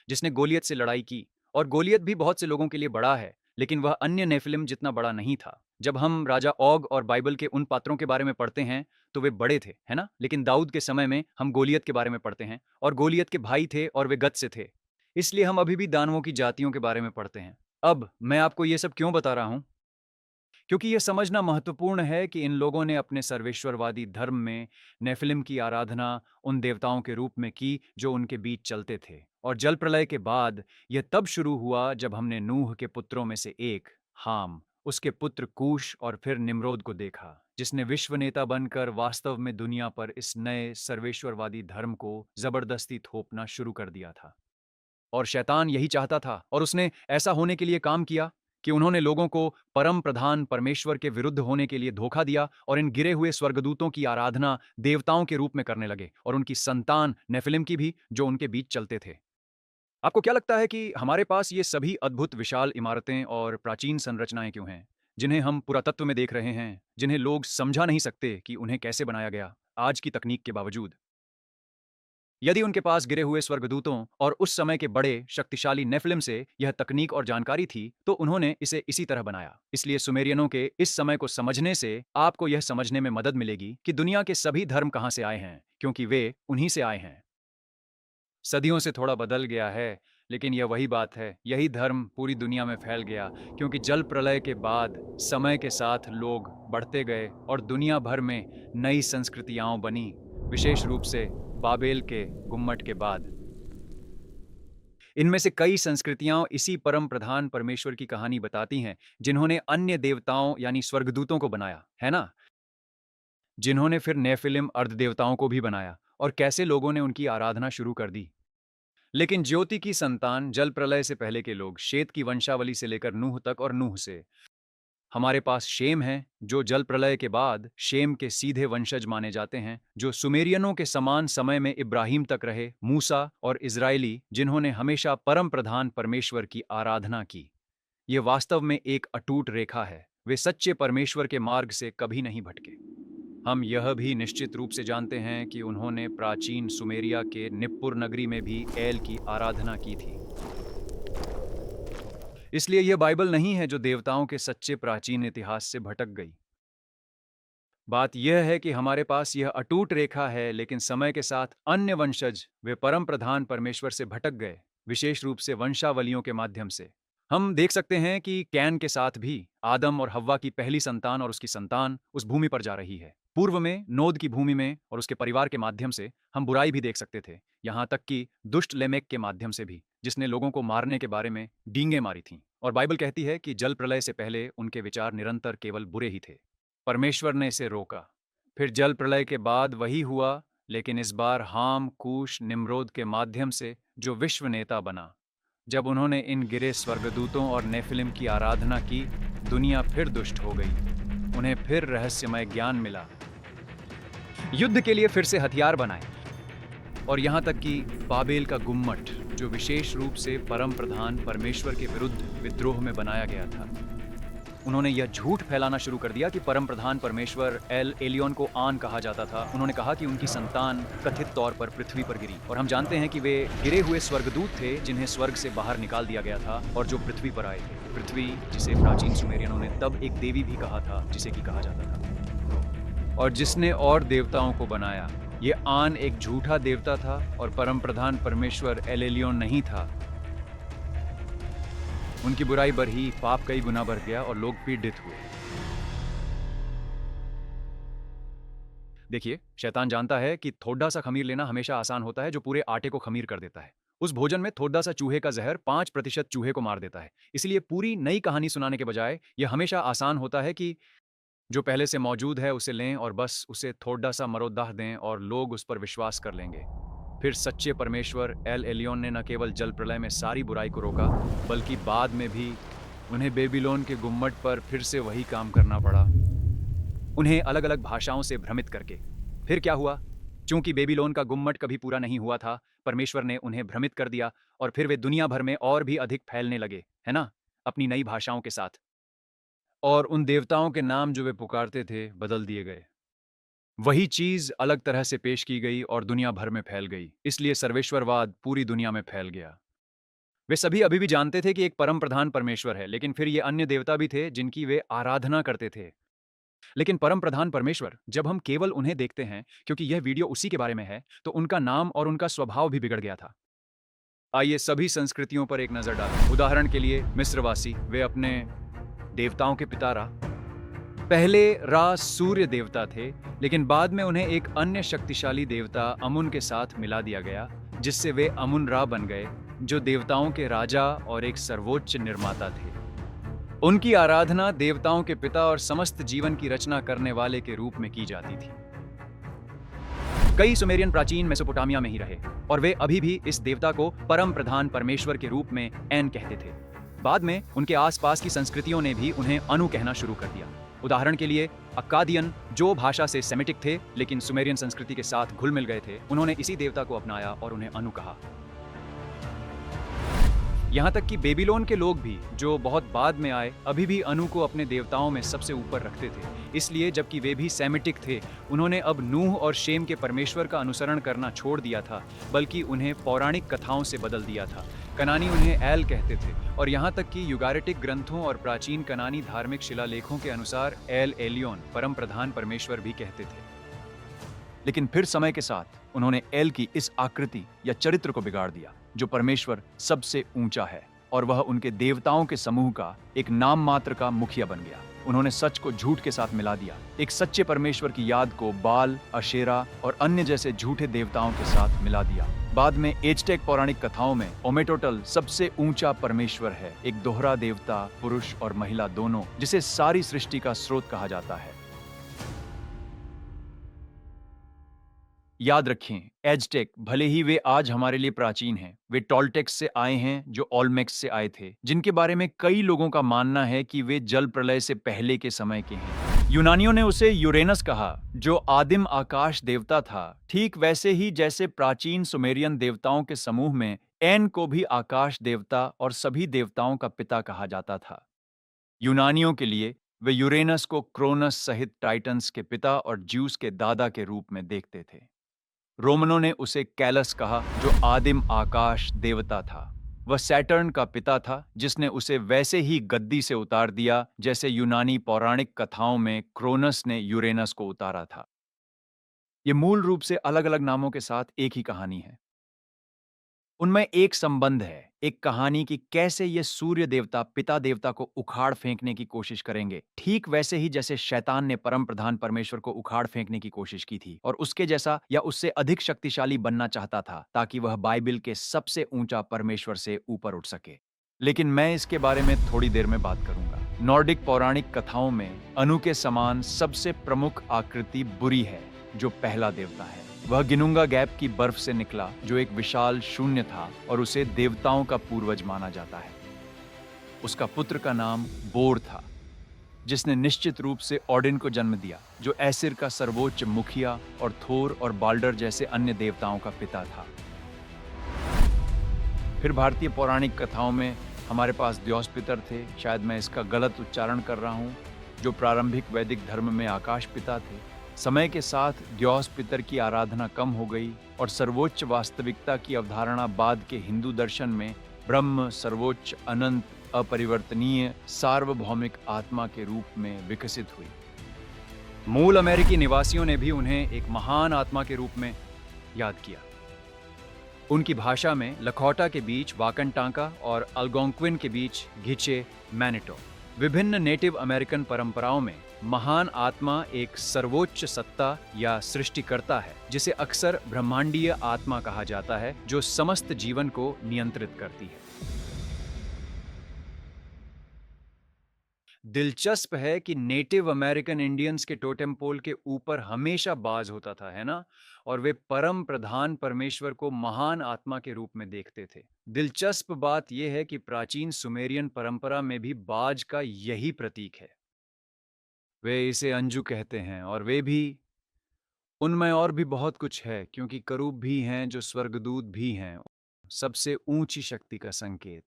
जिसने गोलियत से लड़ाई की। और गोलियत भी बहुत से लोगों के लिए बड़ा है, लेकिन वह अन्य नेफिलिम जितना बड़ा नहीं था। जब हम राजा ओग और बाइबल के उन पात्रों के बारे में पढ़ते हैं तो वे बड़े थे, है ना? लेकिन दाऊद के समय में हम गोलियत के बारे में पढ़ते हैं, और गोलियत के भाई थे और वे गत से थे। इसलिए हम अभी भी दानवों की जातियों के बारे में पढ़ते हैं। अब मैं आपको ये सब क्यों बता रहा हूं? क्योंकि यह समझना महत्वपूर्ण है कि इन लोगों ने अपने सर्वेश्वरवादी धर्म में नेफिलिम की आराधना उन देवताओं के रूप में की जो उनके बीच चलते थे। और जल प्रलय के बाद यह तब शुरू हुआ जब हमने नूह के पुत्रों में से एक, हाम, उसके पुत्र कूश और फिर निम्रोद को देखा, जिसने विश्व नेता बनकर वास्तव में दुनिया पर इस नए सर्वेश्वरवादी धर्म को जबरदस्ती थोपना शुरू कर दिया था। और शैतान यही चाहता था, और उसने ऐसा होने के लिए काम किया कि उन्होंने लोगों को परम प्रधान परमेश्वर के विरुद्ध होने के लिए धोखा दिया, और इन गिरे हुए स्वर्गदूतों की आराधना देवताओं के रूप में करने लगे, और उनकी संतान नेफिलिम की भी, जो उनके बीच चलते थे। आपको क्या लगता है कि हमारे पास ये सभी अद्भुत विशाल इमारतें और प्राचीन संरचनाएं क्यों हैं, जिन्हें हम पुरातत्व में देख रहे हैं, जिन्हें लोग समझा नहीं सकते कि उन्हें कैसे बनाया गया आज की तकनीक के बावजूद? यदि उनके पास गिरे हुए स्वर्गदूतों और उस समय के बड़े शक्तिशाली नेफिलिम से यह तकनीक और जानकारी थी, तो उन्होंने इसे इसी तरह बनाया। इसलिए सुमेरियनों के इस समय को समझने से आपको यह समझने में मदद मिलेगी कि दुनिया के सभी धर्म कहां से आए हैं, क्योंकि वे उन्हीं से आए हैं। सदियों से थोड़ा बदल गया है, लेकिन यह वही बात है। यही धर्म पूरी दुनिया में फैल गया, क्योंकि जल प्रलय के बाद समय के साथ लोग बढ़ते गए और दुनिया भर में नई संस्कृतियां बनी, विशेष रूप से बाबेल के गुम्मट के बाद। इनमें से कई संस्कृतियां इसी परम प्रधान परमेश्वर की कहानी बताती हैं, जिन्होंने अन्य देवताओं यानी स्वर्गदूतों को बनाया, है ना? जिन्होंने फिर नेफिलिम अर्ध देवताओं को भी बनाया, और कैसे लोगों ने उनकी आराधना शुरू कर दी। लेकिन ज्योति की संतान, जल प्रलय से पहले के लोग, शेत की वंशावली से लेकर नूह तक, और नूह से हमारे पास शेम है, जो जल प्रलय के बाद शेम के सीधे वंशज माने जाते हैं, जो सुमेरियनों के समान समय में इब्राहिम तक रहे, मूसा और इजरायली, जिन्होंने हमेशा परम प्रधान परमेश्वर की आराधना की। ये वास्तव में एक अटूट रेखा है। वे सच्चे परमेश्वर के मार्ग से कभी नहीं भटके। हम यह भी निश्चित रूप से जानते हैं कि उन्होंने प्राचीन सुमेरिया के निप्पुर नगरी में भी एल की आराधना की थी। इसलिए यह बाइबल नहीं है जो देवताओं के सच्चे प्राचीन इतिहास से भटक गई। बात यह है कि हमारे पास यह अटूट रेखा है, लेकिन समय के साथ अन्य वंशज वे परम प्रधान परमेश्वर से भटक गए, विशेष रूप से वंशावलियों के माध्यम से। हम देख सकते हैं कि कैन के साथ भी आदम और हव्वा की पहली संतान और उसकी संतान उस भूमि पर जा रही है। पूर्व में नोद की भूमि में और उसके परिवार के माध्यम से हम बुराई भी देख सकते थे, यहाँ तक कि दुष्ट लेमेक के माध्यम से भी, जिसने लोगों को मारने के बारे में डींगे मारी थीं। और बाइबल कहती है कि जल प्रलय से पहले उनके विचार निरंतर केवल बुरे ही थे। परमेश्वर ने इसे रोका। फिर जल प्रलय के बाद वही हुआ, लेकिन इस बार हाम, कूश, निम्रोद के माध्यम से, जो विश्व नेता बना। जब उन्होंने इन गिरे स्वर्गदूतों और नेफिलिम की आराधना की, दुनिया फिर दुष्ट हो गई। उन्हें फिर रहस्यमय ज्ञान मिला, युद्ध के लिए फिर से हथियार बनाए, और यहाँ तक कि बाबेल का गुम्मट, जो विशेष रूप से परम प्रधान परमेश्वर के विरुद्ध विद्रोह में बनाया गया था, उन्होंने यह झूठ फैलाना शुरू कर दिया कि परम प्रधान परमेश्वर एल एलियोन को आन कहा जाता था। उन्होंने कहा कि उनकी संतान कथित तौर पर पृथ्वी पर गिरी, और हम जानते हैं कि वे गिरे हुए स्वर्गदूत थे जिन्हें स्वर्ग से बाहर निकाल दिया गया था और जो पृथ्वी पर आए थे। पृथ्वी, जिसे प्राचीन सुमेरियनों ने तब एक देवी भी कहा था, जिसे कि कहा जाता था, और जिसने और देवताओं को बनाया। ये आन एक झूठा देवता था और परम प्रधान परमेश्वर एल एलियोन नहीं था। उनकी बुराई बढ़ी, पाप कई गुना बढ़ गया और लोग पीड़ित हुए। देखिए, शैतान जानता है कि थोड़ा सा खमीर लेना हमेशा आसान होता है, जो पूरे आटे को खमीर कर देता है। उस भोजन में थोड़ा सा चूहे का जहर 5% चूहे को मार देता है। इसलिए पूरी नई कहानी सुनाने के बजाय यह हमेशा आसान होता है कि जो पहले से मौजूद है उसे लें और बस उसे थोड़ा सा मरोदाह दें और लोग उस पर विश्वास कर लेंगे। फिर सच्चे परमेश्वर एल एलियोन ने न केवल जल प्रलय में सारी बुराई को रोका, बल्कि बाद में भी उन्हें बेबीलोन के गुम्मट पर फिर से वही काम करना पड़ा, उन्हें अलग अलग भाषाओं से भ्रमित करके। फिर क्या हुआ? चूंकि बेबीलोन का गुम्मट कभी पूरा नहीं हुआ था, परमेश्वर ने उन्हें भ्रमित कर दिया और फिर वे दुनिया भर में और भी अधिक फैलने लगे, है ना, अपनी नई भाषाओं के साथ। और उन देवताओं के नाम जो वे पुकारते थे बदल दिए गए। वही चीज अलग तरह से पेश की गई और दुनिया भर में फैल गई। इसलिए सर्वेश्वरवाद पूरी दुनिया में फैल गया। वे सभी अभी भी जानते थे कि एक परम प्रधान परमेश्वर है, लेकिन फिर ये अन्य देवता भी थे जिनकी वे आराधना करते थे। लेकिन परम प्रधान परमेश्वर, जब हम केवल उन्हें देखते हैं, क्योंकि यह वीडियो उसी के बारे में है, तो उनका नाम और उनका स्वभाव भी बिगड़ गया था। आइए सभी संस्कृतियों पर एक नजर डालें। उदाहरण के लिए मिस्रवासी, वे अपने देवताओं के पिता रा, पहले रा सूर्य देवता थे, लेकिन बाद में उन्हें एक अन्य शक्तिशाली देवता अमुन के साथ मिला दिया गया, जिससे वे अमुन रा बन गए, जो देवताओं के राजा और एक सर्वोच्च निर्माता थे। उनकी आराधना देवताओं के पिता और समस्त जीवन की रचना करने वाले के रूप में की जाती थी। कई सुमेरियन प्राचीन मेसोपोटामिया में ही रहे और वे अभी भी इस देवता को परम प्रधान परमेश्वर के रूप में एन कहते थे। बाद में उनके आसपास की संस्कृतियों ने भी उन्हें अनु कहना शुरू कर दिया। उदाहरण के लिए अक्कादियन, जो भाषा से सेमिटिक थे लेकिन सुमेरियन संस्कृति के साथ घुल मिल गए थे, उन्होंने इसी देवता को अपनाया और उन्हें अनु कहा। यहाँ तक कि बेबीलोन के लोग भी, जो बहुत बाद में आए, अभी भी अनु को अपने देवताओं में सबसे ऊपर रखते थे। इसलिए जबकि वे भी सेमिटिक थे, उन्होंने अब नूह और शेम के परमेश्वर का अनुसरण करना छोड़ दिया था, बल्कि उन्हें पौराणिक कथाओं से बदल दिया था। कनानी उन्हें एल कहते थे और यहाँ तक कि युगारेटिक ग्रंथों और प्राचीन कनानी धार्मिक शिलालेखों के अनुसार एल एलियोन परम प्रधान परमेश्वर भी कहते थे। लेकिन फिर समय के साथ उन्होंने एल की इस आकृति या चरित्र को बिगाड़ दिया, जो परमेश्वर सबसे ऊंचा है, और वह उनके देवताओं के समूह का एक नाम मात्र का मुखिया बन गया। उन्होंने सच को झूठ के साथ मिला दिया, एक सच्चे परमेश्वर की याद को बाल, अशेरा और अन्य जैसे झूठे देवताओं के साथ मिला दिया। बाद में एजटेक पौराणिक कथाओं में ओमेटोटल सबसे ऊंचा परमेश्वर है, एक दोहरा देवता, पुरुष और महिला दोनों, जिसे सारी सृष्टि का स्रोत कहा जाता है। याद रखें, एजटेक भले ही वे आज हमारे लिए प्राचीन हैं, वे टोलटेक्स से आए हैं, जो ओल्मेक्स से आए थे, जिनके बारे में कई लोगों का मानना है कि वे जल प्रलय से पहले के समय के हैं। यूनानियों ने उसे यूरेनस कहा, जो आदिम आकाश देवता था, ठीक वैसे ही जैसे प्राचीन सुमेरियन देवताओं के समूह में एन को भी आकाश देवता और सभी देवताओं का पिता कहा जाता था। यूनानियों के लिए वे यूरेनस को क्रोनस सहित टाइटन्स के पिता और ज्यूस के दादा के रूप में देखते थे। रोमनों ने उसे कैलस कहा, जो आदिम आकाश देवता था। वह सैटर्न का पिता था, जिसने उसे वैसे ही गद्दी से उतार दिया जैसे यूनानी पौराणिक कथाओं में क्रोनस ने यूरेनस को उतारा था। ये मूल रूप से अलग अलग नामों के साथ एक ही कहानी है। उनमें एक संबंध है, एक कहानी कि कैसे ये सूर्य देवता पिता देवता को उखाड़ फेंकने की कोशिश करेंगे, ठीक वैसे ही जैसे शैतान ने परम प्रधान परमेश्वर को उखाड़ फेंकने की कोशिश की थी और उसके जैसा या उससे अधिक शक्तिशाली बनना चाहता था ताकि वह बाइबिल के सबसे ऊंचा परमेश्वर से ऊपर उठ सके। लेकिन मैं इसके बारे में थोड़ी देर में बात करूंगा। नॉर्डिक पौराणिक कथाओं में अनु के समान सबसे प्रमुख आकृति बुरी है, जो पहला देवता है। वह गिनुंगा गैप की बर्फ से निकला, जो एक विशाल शून्य था और उसे देवताओं का पूर्वज माना जाता है। उसका पुत्र का नाम बोर था, जिसने निश्चित रूप से ओडिन को जन्म दिया, जो एसिर का सर्वोच्च मुखिया और थोर और बाल्डर जैसे अन्य देवताओं का पिता था। फिर भारतीय पौराणिक कथाओं में हमारे पास द्यौस पितर थे, शायद मैं इसका गलत उच्चारण कर रहा हूँ, जो प्रारंभिक वैदिक धर्म में आकाश पिता थे। समय के साथ द्यौस पितर की आराधना कम हो गई और सर्वोच्च वास्तविकता की अवधारणा बाद के हिंदू दर्शन में ब्रह्म सर्वोच्च अनंत अपरिवर्तनीय सार्वभौमिक आत्मा के रूप में विकसित हुई। मूल अमेरिकी निवासियों ने भी उन्हें एक महान आत्मा के रूप में याद किया। उनकी भाषा में लखौटा के बीच वाकनटांका और अल्गोंक्विन के बीच घिचे मैनिटो। विभिन्न नेटिव अमेरिकन परंपराओं में महान आत्मा एक सर्वोच्च सत्ता या सृष्टिकर्ता है, जिसे अक्सर ब्रह्मांडीय आत्मा कहा जाता है, जो समस्त जीवन को नियंत्रित करती है। दिलचस्प है कि नेटिव अमेरिकन इंडियंस के टोटेम पोल के ऊपर हमेशा बाज होता था, है ना? और वे परम प्रधान परमेश्वर को महान आत्मा के रूप में देखते थे। दिलचस्प बात यह है कि प्राचीन सुमेरियन परंपरा में भी बाज का यही प्रतीक है। वे इसे अंजू कहते हैं और वे भी उनमें और भी बहुत कुछ है, क्योंकि करूब भी हैं जो स्वर्गदूत भी हैं, सबसे ऊंची शक्ति का संकेत।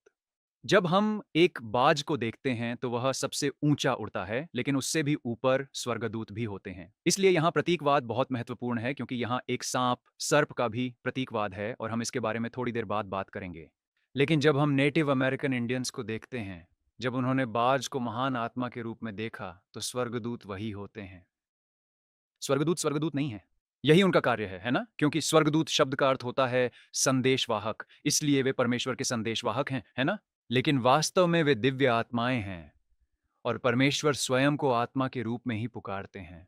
जब हम एक बाज को देखते हैं तो वह सबसे ऊंचा उड़ता है, लेकिन उससे भी ऊपर स्वर्गदूत भी होते हैं। इसलिए यहाँ प्रतीकवाद बहुत महत्वपूर्ण है, क्योंकि यहाँ एक सांप सर्प का भी प्रतीकवाद है और हम इसके बारे में थोड़ी देर बाद बात करेंगे। लेकिन जब हम नेटिव अमेरिकन इंडियंस को देखते हैं, जब उन्होंने बाज को महान आत्मा के रूप में देखा, तो स्वर्गदूत वही होते हैं। स्वर्गदूत स्वर्गदूत नहीं है, यही उनका कार्य है ना? क्योंकि स्वर्गदूत शब्द का अर्थ होता है संदेशवाहक, इसलिए वे परमेश्वर के संदेशवाहक हैं, है ना? लेकिन वास्तव में वे दिव्य आत्माएं हैं और परमेश्वर स्वयं को आत्मा के रूप में ही पुकारते हैं।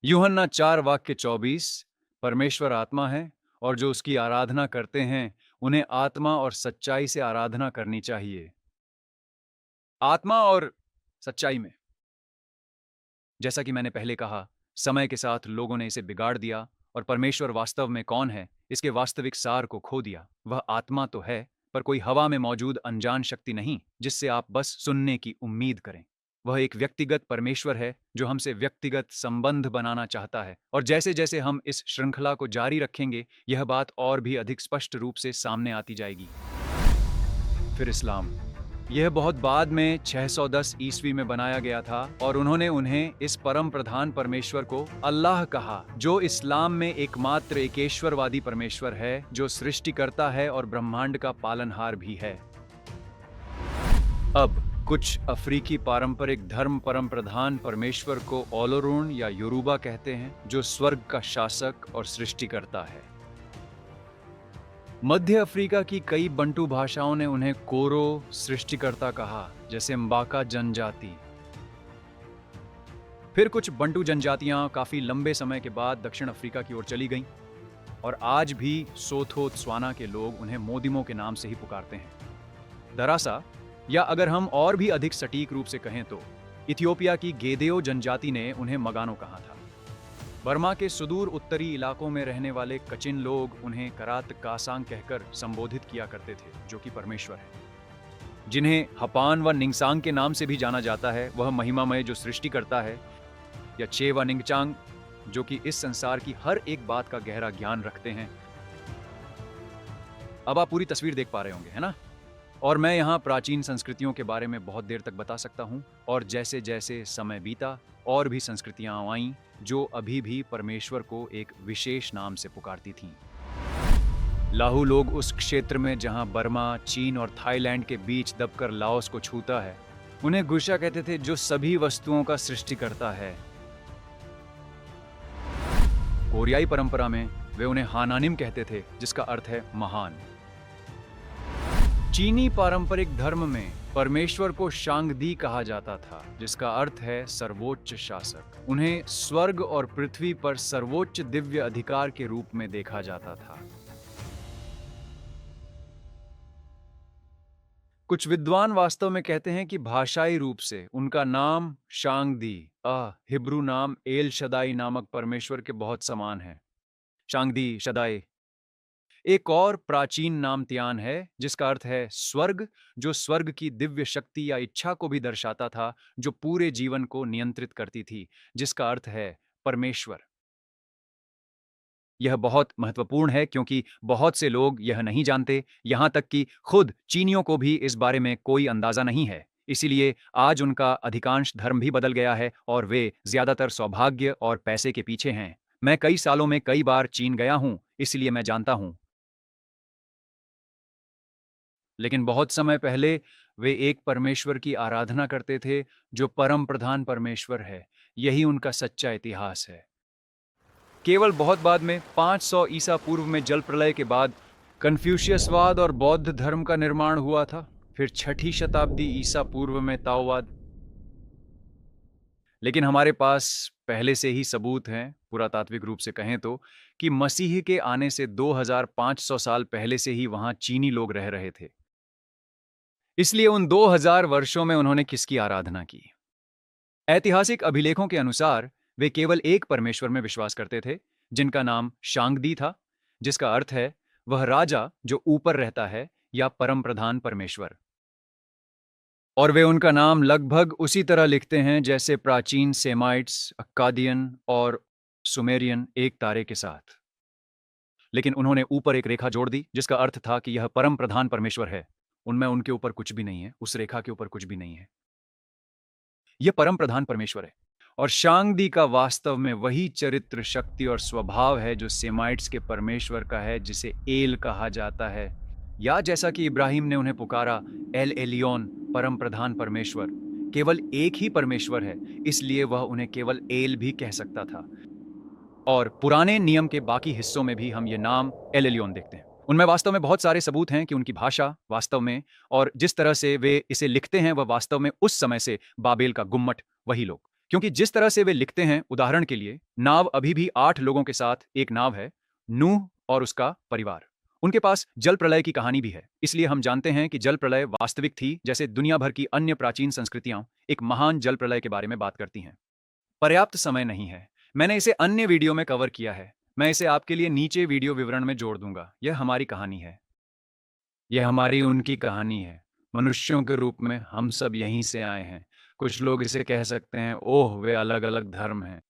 यूहन्ना 4:24, परमेश्वर आत्मा है और जो उसकी आराधना करते हैं उन्हें आत्मा और सच्चाई से आराधना करनी चाहिए। आत्मा और सच्चाई में, जैसा कि मैंने पहले कहा, समय के साथ लोगों ने इसे बिगाड़ दिया और परमेश्वर वास्तव में कौन है, इसके वास्तविक सार को खो दिया। वह आत्मा तो है, पर कोई हवा में मौजूद अनजान शक्ति नहीं, जिससे आप बस सुनने की उम्मीद करें। वह एक व्यक्तिगत परमेश्वर है जो हमसे व्यक्तिगत संबंध बनाना चाहता है। और जैसे जैसे हम इस श्रृंखला को जारी रखेंगे, यह बात और भी अधिक स्पष्ट रूप से सामने आती जाएगी। फिर इस्लाम, यह बहुत बाद में 610 ईस्वी में बनाया गया था और उन्होंने उन्हें इस परम प्रधान परमेश्वर को अल्लाह कहा, जो इस्लाम में एकमात्र एकेश्वरवादी परमेश्वर है, जो सृष्टि करता है और ब्रह्मांड का पालनहार भी है। अब कुछ अफ्रीकी पारंपरिक धर्म परम प्रधान परमेश्वर को ओलोरून या योरूबा कहते हैं, जो स्वर्ग का शासक और सृष्टिकर्ता है। मध्य अफ्रीका की कई बंटू भाषाओं ने उन्हें कोरो सृष्टिकर्ता कहा, जैसे म्बाका जनजाति। फिर कुछ बंटू जनजातियां काफी लंबे समय के बाद दक्षिण अफ्रीका की ओर चली गईं और आज भी सोथो त्स्वाना के लोग उन्हें मोदिमो के नाम से ही पुकारते हैं। दरासा, या अगर हम और भी अधिक सटीक रूप से कहें तो इथियोपिया की गेदेओ जनजाति ने उन्हें मगानो कहा था। बर्मा के सुदूर उत्तरी इलाकों में रहने वाले कचिन लोग उन्हें करात कासांग कहकर संबोधित किया करते थे, जो कि परमेश्वर है। जिन्हें हपान व निंगसांग के नाम से भी जाना जाता है, वह महिमामय जो सृष्टि करता है, या चे व निंगचांग, जो कि इस संसार की हर एक बात का गहरा ज्ञान रखते हैं। अब आप पूरी तस्वीर देख पा रहे होंगे, है ना? और मैं यहाँ प्राचीन संस्कृतियों के बारे में बहुत देर तक बता सकता हूँ, और जैसे जैसे समय बीता और भी संस्कृतियां आईं जो अभी भी परमेश्वर को एक विशेष नाम से पुकारती थीं। लाहू लोग उस क्षेत्र में जहां बर्मा, चीन और थाईलैंड के बीच दबकर लाओस को छूता है, उन्हें गुशा कहते थे, जो सभी वस्तुओं का सृष्टिकर्ता है। कोरियाई परंपरा में वे उन्हें हानानिम कहते थे, जिसका अर्थ है महान। चीनी पारंपरिक धर्म में परमेश्वर को शांगदी कहा जाता था, जिसका अर्थ है सर्वोच्च शासक। उन्हें स्वर्ग और पृथ्वी पर सर्वोच्च दिव्य अधिकार के रूप में देखा जाता था। कुछ विद्वान वास्तव में कहते हैं कि भाषाई रूप से उनका नाम शांगदी हिब्रू नाम एल शदाई नामक परमेश्वर के बहुत समान है। शांगदी, शदाई। एक और प्राचीन नाम त्यान है जिसका अर्थ है स्वर्ग, जो स्वर्ग की दिव्य शक्ति या इच्छा को भी दर्शाता था, जो पूरे जीवन को नियंत्रित करती थी, जिसका अर्थ है परमेश्वर। यह बहुत महत्वपूर्ण है क्योंकि बहुत से लोग यह नहीं जानते, यहां तक कि खुद चीनियों को भी इस बारे में कोई अंदाजा नहीं है। इसीलिए आज उनका अधिकांश धर्म भी बदल गया है और वे ज्यादातर सौभाग्य और पैसे के पीछे हैं। मैं कई सालों में कई बार चीन गया हूं, इसलिए मैं जानता हूं। लेकिन बहुत समय पहले वे एक परमेश्वर की आराधना करते थे जो परम प्रधान परमेश्वर है। यही उनका सच्चा इतिहास है। केवल बहुत बाद में 500 ईसा पूर्व में जल प्रलय के बाद कन्फ्यूशियसवाद और बौद्ध धर्म का निर्माण हुआ था। फिर 6ठी शताब्दी ईसा पूर्व में ताओवाद। लेकिन हमारे पास पहले से ही सबूत हैं, पुरातात्विक रूप से कहें तो, कि मसीह के आने से 2500 साल पहले से ही वहां चीनी लोग रह रहे थे। इसलिए उन 2000 वर्षों में उन्होंने किसकी आराधना की? ऐतिहासिक अभिलेखों के अनुसार वे केवल एक परमेश्वर में विश्वास करते थे, जिनका नाम शांगदी था, जिसका अर्थ है वह राजा जो ऊपर रहता है या परम प्रधान परमेश्वर। और वे उनका नाम लगभग उसी तरह लिखते हैं जैसे प्राचीन सेमाइट्स, अक्कादियन और सुमेरियन, एक तारे के साथ। लेकिन उन्होंने ऊपर एक रेखा जोड़ दी जिसका अर्थ था कि यह परम प्रधान परमेश्वर है। उनमें उनके ऊपर कुछ भी नहीं है, उस रेखा के ऊपर कुछ भी नहीं है। यह परम प्रधान परमेश्वर है। और शांगदी का वास्तव में वही चरित्र, शक्ति और स्वभाव है जो सेमाइट्स के परमेश्वर का है, जिसे एल कहा जाता है, या जैसा कि इब्राहिम ने उन्हें पुकारा, एल एलियोन, परम प्रधान परमेश्वर। केवल एक ही परमेश्वर है, इसलिए वह उन्हें केवल एल भी कह सकता था। और पुराने नियम के बाकी हिस्सों में भी हम ये नाम एल एलियोन देखते हैं। उनमें वास्तव में बहुत सारे सबूत हैं कि उनकी भाषा वास्तव में और जिस तरह से वे इसे लिखते हैं वह वास्तव में उस समय से बाबेल का गुम्मट, वही लोग। क्योंकि जिस तरह से वे लिखते हैं, उदाहरण के लिए नाव अभी भी 8 लोगों के साथ एक नाव है, नूह और उसका परिवार। उनके पास जल प्रलय की कहानी भी है, इसलिए हम जानते हैं कि जल प्रलय वास्तविक थी, जैसे दुनिया भर की अन्य प्राचीन संस्कृतियां एक महान जल प्रलय के बारे में बात करती हैं। पर्याप्त समय नहीं है, मैंने इसे अन्य वीडियो में कवर किया है। मैं इसे आपके लिए नीचे वीडियो विवरण में जोड़ दूंगा। यह हमारी कहानी है, यह हमारी उनकी कहानी है। मनुष्यों के रूप में हम सब यहीं से आए हैं। कुछ लोग इसे कह सकते हैं, ओह वे अलग अलग धर्म हैं।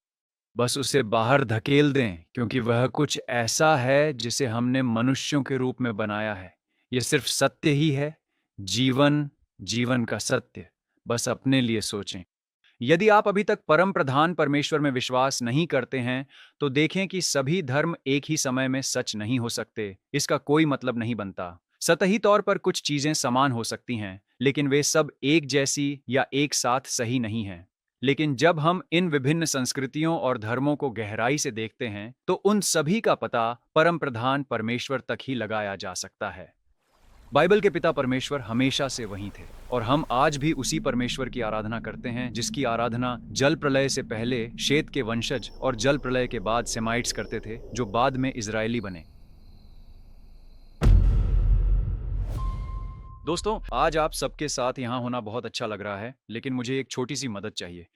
बस उसे बाहर धकेल दें, क्योंकि वह कुछ ऐसा है जिसे हमने मनुष्यों के रूप में बनाया है। यह सिर्फ सत्य ही है, जीवन, जीवन का सत्य। बस अपने लिए सोचें। यदि आप अभी तक परम प्रधान परमेश्वर में विश्वास नहीं करते हैं, तो देखें कि सभी धर्म एक ही समय में सच नहीं हो सकते। इसका कोई मतलब नहीं बनता। सतही तौर पर कुछ चीजें समान हो सकती हैं, लेकिन वे सब एक जैसी या एक साथ सही नहीं हैं। लेकिन जब हम इन विभिन्न संस्कृतियों और धर्मों को गहराई से देखते हैं, तो उन सभी का पता परम प्रधान परमेश्वर तक ही लगाया जा सकता है। बाइबल के पिता परमेश्वर हमेशा से वहीं थे और हम आज भी उसी परमेश्वर की आराधना करते हैं, जिसकी आराधना जल प्रलय से पहले शेत के वंशज और जल प्रलय के बाद सेमाइट्स करते थे, जो बाद में इजरायली बने। दोस्तों, आज आप सबके साथ यहाँ होना बहुत अच्छा लग रहा है, लेकिन मुझे एक छोटी सी मदद चाहिए,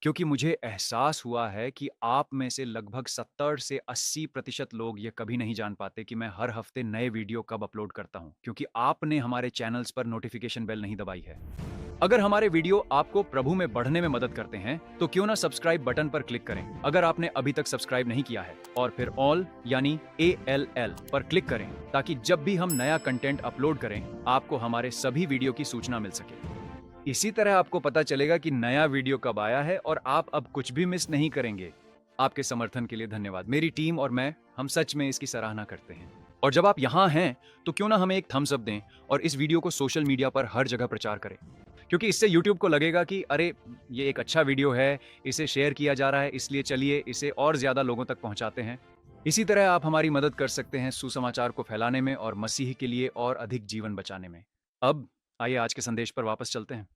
क्योंकि मुझे एहसास हुआ है कि आप में से लगभग 70 से 80% लोग ये कभी नहीं जान पाते कि मैं हर हफ्ते नए वीडियो कब अपलोड करता हूँ, क्योंकि आपने हमारे चैनल्स पर नोटिफिकेशन बेल नहीं दबाई है। अगर हमारे वीडियो आपको प्रभु में बढ़ने में मदद करते हैं, तो क्यों ना सब्सक्राइब बटन पर क्लिक करें अगर आपने अभी तक सब्सक्राइब नहीं किया है, और फिर ऑल यानी ALL पर क्लिक करें, ताकि जब भी हम नया कंटेंट अपलोड करें, आपको हमारे सभी वीडियो की सूचना मिल सके। इसी तरह आपको पता चलेगा कि नया वीडियो कब आया है और आप अब कुछ भी मिस नहीं करेंगे। आपके समर्थन के लिए धन्यवाद। मेरी टीम और मैं, हम सच में इसकी सराहना करते हैं। और जब आप यहाँ हैं, तो क्यों ना हमें एक थम्स अप दें और इस वीडियो को सोशल मीडिया पर हर जगह प्रचार करें, क्योंकि इससे YouTube को लगेगा कि अरे ये एक अच्छा वीडियो है, इसे शेयर किया जा रहा है, इसलिए चलिए इसे और ज्यादा लोगों तक पहुंचाते हैं। इसी तरह आप हमारी मदद कर सकते हैं सुसमाचार को फैलाने में और मसीह के लिए और अधिक जीवन बचाने में। अब आइए आज के संदेश पर वापस चलते हैं।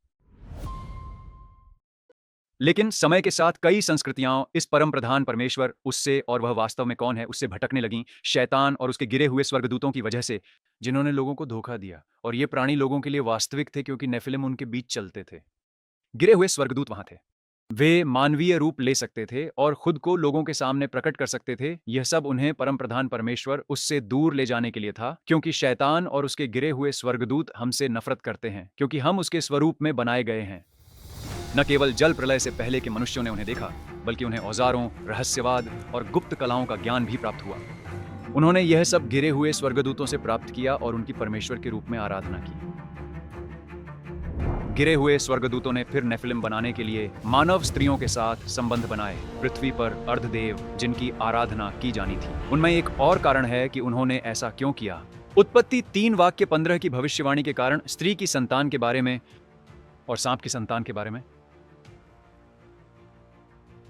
लेकिन समय के साथ कई संस्कृतियां इस परम प्रधान परमेश्वर उससे और वह वास्तव में कौन है उससे भटकने लगीं, शैतान और उसके गिरे हुए स्वर्गदूतों की वजह से, जिन्होंने लोगों को धोखा दिया। और ये प्राणी लोगों के लिए वास्तविक थे क्योंकि नेफिलिम उनके बीच चलते थे। गिरे हुए स्वर्गदूत वहां थे। वे मानवीय रूप ले सकते थे और खुद को लोगों के सामने प्रकट कर सकते थे। यह सब उन्हें परम प्रधान परमेश्वर उससे दूर ले जाने के लिए था, क्योंकि शैतान और उसके गिरे हुए स्वर्गदूत हमसे नफरत करते हैं, क्योंकि हम उसके स्वरूप में बनाए गए हैं। न केवल जल प्रलय से पहले के मनुष्यों ने उन्हें देखा, बल्कि उन्हें औजारों, रहस्यवाद और गुप्त कलाओं का ज्ञान भी प्राप्त हुआ। उन्होंने यह सब गिरे हुए स्वर्गदूतों से प्राप्त किया और उनकी परमेश्वर के रूप में आराधना की। गिरे हुए स्वर्गदूतों ने फिर नेफिलिम बनाने के लिए मानव स्त्रियों के साथ संबंध बनाए, पृथ्वी पर अर्धदेव जिनकी आराधना की जानी थी। उनमें एक और कारण है कि उन्होंने ऐसा क्यों किया। उत्पत्ति 3:15 की भविष्यवाणी के कारण स्त्री की संतान के बारे में और सांप की संतान के बारे में।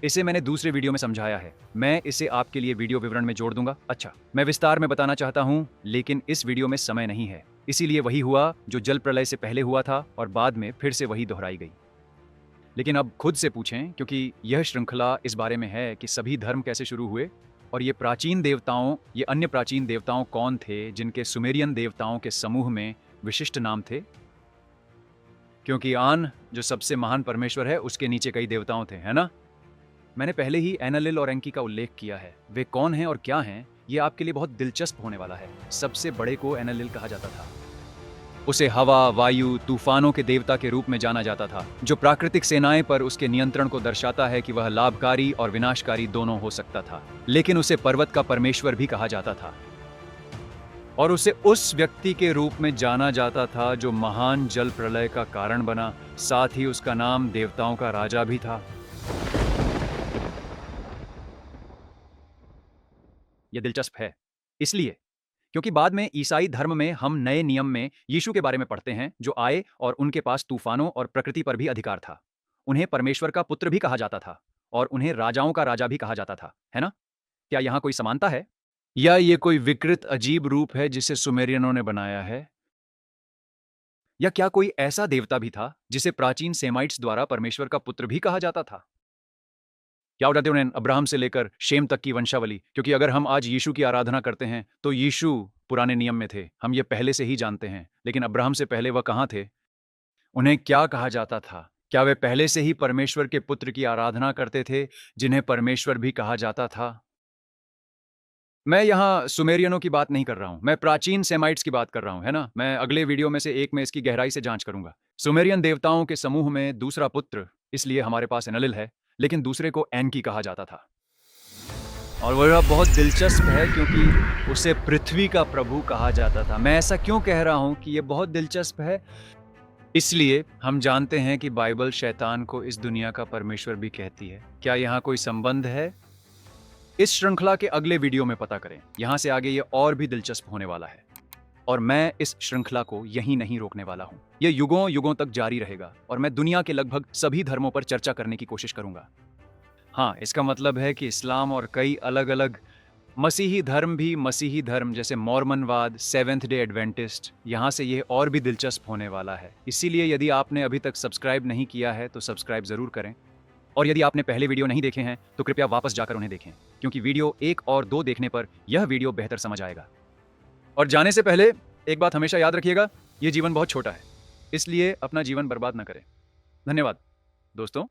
इसे मैंने दूसरे वीडियो में समझाया है, मैं इसे आपके लिए वीडियो विवरण में जोड़ दूंगा। अच्छा, मैं विस्तार में बताना चाहता हूं, लेकिन इस वीडियो में समय नहीं है, इसीलिए वही हुआ जो जल प्रलय से पहले हुआ था और बाद में फिर से वही दोहराई गई। लेकिन अब खुद से पूछें, क्योंकि यह श्रृंखला इस बारे में है कि सभी धर्म कैसे शुरू हुए और ये अन्य प्राचीन देवताओं कौन थे जिनके सुमेरियन देवताओं के समूह में विशिष्ट नाम थे। क्योंकि आन जो सबसे महान परमेश्वर है, उसके नीचे कई देवताओं थे, है ना। मैंने पहले ही एनालिल और एंकी का उल्लेख किया है। वे कौन हैं और क्या हैं, ये आपके लिए बहुत दिलचस्प होने वाला है। सबसे बड़े को एनालिल कहा जाता था। उसे हवा, वायु, तूफानों के देवता के रूप में जाना जाता था, जो प्राकृतिक सेनाएं पर उसके नियंत्रण को दर्शाता है कि वह लाभकारी और विनाशकारी दोनों हो सकता था। लेकिन उसे पर्वत का परमेश्वर भी कहा जाता था और उसे उस व्यक्ति के रूप में जाना जाता था जो महान जल प्रलय का कारण बना। साथ ही उसका नाम देवताओं का राजा भी था। यह दिलचस्प है इसलिए क्योंकि बाद में ईसाई धर्म में हम नए नियम में यीशु के बारे में पढ़ते हैं, जो आए और उनके पास तूफानों और प्रकृति पर भी अधिकार था। उन्हें परमेश्वर का पुत्र भी कहा जाता था और उन्हें राजाओं का राजा भी कहा जाता था, है ना। क्या यहाँ कोई समानता है, या ये कोई विकृत अजीब रूप है जिसे सुमेरियनों ने बनाया है? या क्या कोई ऐसा देवता भी था जिसे प्राचीन सेमाइट्स द्वारा परमेश्वर का पुत्र भी कहा जाता था? क्या उठाते उन्हें अब्राहम से लेकर शेम तक की वंशावली, क्योंकि अगर हम आज यीशु की आराधना करते हैं तो यीशु पुराने नियम में थे, हम ये पहले से ही जानते हैं। लेकिन अब्राहम से पहले वह कहाँ थे? उन्हें क्या कहा जाता था? क्या वे पहले से ही परमेश्वर के पुत्र की आराधना करते थे, जिन्हें परमेश्वर भी कहा जाता था? मैं यहाँ सुमेरियनों की बात नहीं कर रहा हूँ, मैं प्राचीन सेमाइट्स की बात कर रहा हूँ, है ना। मैं अगले वीडियो में से एक में इसकी गहराई से जांच करूंगा। सुमेरियन देवताओं के समूह में दूसरा पुत्र, इसलिए हमारे पास एनालिल है, लेकिन दूसरे को एनकी कहा जाता था। और वह बहुत दिलचस्प है क्योंकि उसे पृथ्वी का प्रभु कहा जाता था। मैं ऐसा क्यों कह रहा हूं कि यह बहुत दिलचस्प है? इसलिए हम जानते हैं कि बाइबल शैतान को इस दुनिया का परमेश्वर भी कहती है। क्या यहाँ कोई संबंध है? इस श्रृंखला के अगले वीडियो में पता करें। यहाँ से आगे ये और भी दिलचस्प होने वाला है और मैं इस श्रृंखला को यहीं नहीं रोकने वाला हूँ। यह युगों युगों तक जारी रहेगा और मैं दुनिया के लगभग सभी धर्मों पर चर्चा करने की कोशिश करूंगा। हाँ, इसका मतलब है कि इस्लाम और कई अलग अलग मसीही धर्म जैसे मॉर्मनवाद, सेवेंथ डे एडवेंटिस्ट, यहाँ से यह और भी दिलचस्प होने वाला है। इसीलिए यदि आपने अभी तक सब्सक्राइब नहीं किया है तो सब्सक्राइब जरूर करें, और यदि आपने पहले वीडियो नहीं देखे हैं तो कृपया वापस जाकर उन्हें देखें, क्योंकि वीडियो 1 और 2 देखने पर यह वीडियो बेहतर समझ आएगा। और जाने से पहले एक बात हमेशा याद रखिएगा, यह जीवन बहुत छोटा है, इसलिए अपना जीवन बर्बाद न करें। धन्यवाद दोस्तों।